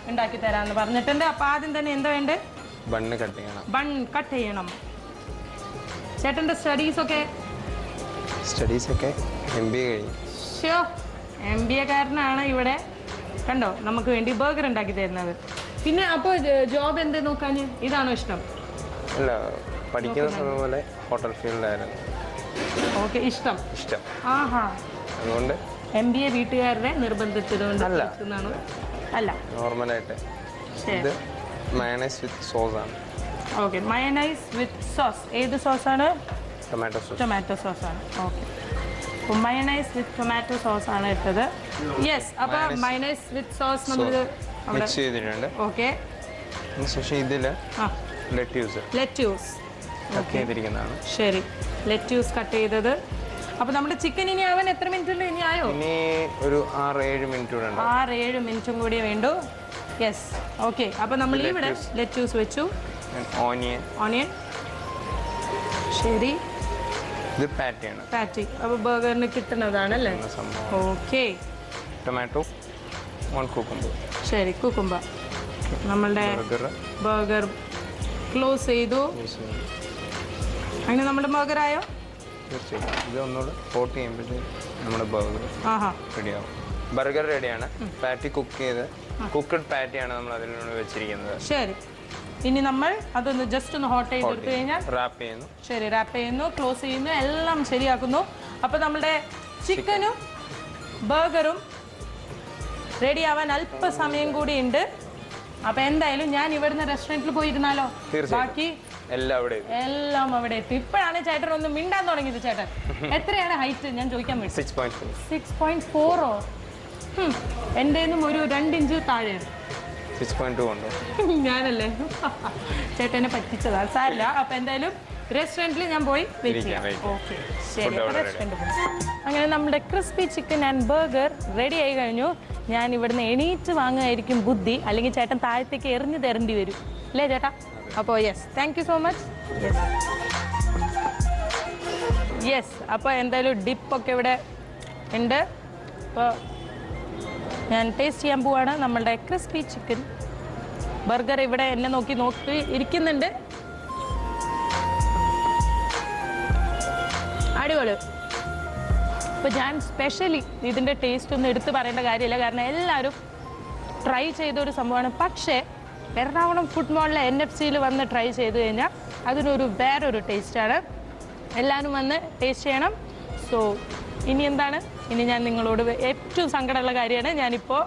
ഉണ്ടാക്കി തരാമെന്ന് പറഞ്ഞിട്ടുണ്ട്. അപ്പോൾ ആദ്യം തന്നെ എന്താ വേണ്ടേ? ബണ്ണ് കട്ട് ചെയ്യണം. ബൺ കട്ട് ചെയ്യണം. ചേട്ടൻ്റെ സ്റ്റഡീസൊക്കെ MBA കഴിഞ്ഞു. ഷോ MBA കാരനാണ് ഇവിടെ കണ്ടോ നമുക്ക് വേണ്ടി ബർഗർ ഉണ്ടാക്കി തരുന്നത്. പിന്നെ അപ്പോൾ ജോബ് എന്ത് നോക്കാൻ ഇതാണോ ഇഷ്ടം? അല്ല, പഠിക്കുന്ന സമയം പോലെ ഹോട്ടൽ ഫീൽഡിലായിരുന്നു. ഓക്കെ, ഇഷ്ടം. ആഹാ, അതുകൊണ്ട് MBA വീട്ടുകാരുടെ നിർബന്ധത്തിലുണ്ട് അല്ല, നോർമലായിട്ട്. ഇത് മയണൈസ് വിത്ത് സോസ് ആണ്. ഓക്കെ, മയണൈസ് വിത്ത് സോസ്. ഏത് സോസാണ്? ടൊമാറ്റോ സോസ് ആണ്. ഓക്കെ, അപ്പോൾ മയണൈസ് വിത്ത് ടൊമാറ്റോ സോസ് ആണ് ഇട്ടത്. യെസ്, അപ്പോൾ മയണൈസ് വിത്ത് സോസ് നമ്മൾ മിക്സ് ചെയ്തിട്ടുണ്ട്. ഓക്കെ, ശേഷം ഇതിൽ ലെറ്റ്യൂസ് കട്ട് ചെയ്തിരിക്കുന്നതാണ്. ശരി, ലെറ്റ്യൂസ് കട്ട് ചെയ്തത്. അപ്പോൾ നമ്മുടെ ചിക്കൻ ഇനി ആവാൻ എത്ര മിനിറ്റ് ഇനി ആയോ? ഇനി ഒരു 6-7 മിനിറ്റ് കൂടെ ഉണ്ട്. 6-7 മിനിറ്റും കൂടി വേണ്ടു. Yes, okay. അപ്പോൾ നമ്മൾ ഇവിടെ ലെറ്റ്യൂസ് വെച്ചു. ഓണിയൻ. ശരി, ഇത് പാറ്റി. അപ്പോൾ ബർഗറിന് കിട്ടുന്നതാണല്ലേ? ഓക്കെ. Tomato, 1 cucumber. ശരി, കുക്കുംബർ. നമ്മളുടെ ബർഗർ ക്ലോസ് ചെയ്തു. അങ്ങനെ നമ്മുടെ ബർഗറായോ? തീർച്ചയായും. ഇത് ഒന്നുകൂടെ കോട്ട് ചെയ്യുമ്പോഴത്തേക്കും നമ്മുടെ ബർഗർ റെഡിയാണ്. പാറ്റി കുക്ക്ഡ് പാറ്റിയാണ് നമ്മൾ അതിലൂടെ വെച്ചിരിക്കുന്നത്. ശരി, ഇനി നമ്മൾ അതൊന്ന് ജസ്റ്റ് ഒന്ന് ഹോട്ട് ചെയ്ത് എടുത്തു കഴിഞ്ഞാൽ റാപ്പ് ചെയ്യുന്നു. ശരി, റാപ്പ് ചെയ്യുന്നു, ക്ലോസ് ചെയ്യുന്നു, എല്ലാം ശരിയാക്കുന്നു. അപ്പോൾ നമ്മുടെ ചിക്കനും ബർഗറും റെഡി ആവാൻ അല്പസമയം കൂടി ഉണ്ട്. അപ്പോൾ എന്തായാലും ഞാൻ ഇവിടുന്ന് റെസ്റ്റോറൻറ്റിൽ പോയിരുന്നാലോ? ബാക്കി എല്ലാം അവിടെ എത്തി. ഇപ്പോഴാണ് ചേട്ടൻ ഒന്ന് മിണ്ടാൻ തുടങ്ങിയത്. ചേട്ടൻ എത്രയാണ് ഹൈറ്റ്? ഞാൻ ചോദിക്കാൻ വേണ്ടി. 6.4. എൻ്റെ ഒരു 2 ഇഞ്ച് താഴെയാണ്. 6.2 ഉണ്ട്. ഞാനല്ലേ ചേട്ടനെ പറ്റിച്ചതാണ്. സാരില്ല. അപ്പോൾ എന്തായാലും റെസ്റ്റോറൻറ്റിൽ ഞാൻ പോയി വെയിറ്റ് ചെയ്യാം. ഓക്കെ, ശരി. റെസ്റ്റോറൻറ്റ് പോയി. അങ്ങനെ നമ്മുടെ crispy chicken and burger ready ആയി കഴിഞ്ഞു. ഞാൻ ഇവിടുന്ന് എണീറ്റ് വാങ്ങുമായിരിക്കും ബുദ്ധി, അല്ലെങ്കിൽ ചേട്ടൻ താഴത്തേക്ക് എറിഞ്ഞു തരേണ്ടി വരും അല്ലേ ചേട്ടാ? അപ്പോൾ yes, thank you so much. Yes, അപ്പോൾ എന്തായാലും ഡിപ്പൊക്കെ ഇവിടെ ഉണ്ട്. അപ്പോൾ ഞാൻ ടേസ്റ്റ് ചെയ്യാൻ പോവാണ് നമ്മളുടെ ക്രിസ്പി ചിക്കൻ ബർഗർ. ഇവിടെ എന്നെ നോക്കി ഇരിക്കുന്നുണ്ട്. അടിപൊളി. അപ്പോൾ ഞാൻ സ്പെഷ്യലി ഇതിൻ്റെ ടേസ്റ്റ് ഒന്നും എടുത്ത് പറയേണ്ട കാര്യമില്ല, കാരണം എല്ലാവരും ട്രൈ ചെയ്തൊരു സംഭവമാണ്. പക്ഷേ എറണാകുളം ഫുഡ് മോളിലെ NFC വന്ന് ട്രൈ ചെയ്ത് കഴിഞ്ഞാൽ അതിനൊരു വേറൊരു ടേസ്റ്റാണ്. എല്ലാവരും വന്ന് ടേസ്റ്റ് ചെയ്യണം. സോ ഇനി എന്താണ്? ഇനി ഞാൻ നിങ്ങളോട് ഏറ്റവും സങ്കടമുള്ള കാര്യമാണ്, ഞാനിപ്പോൾ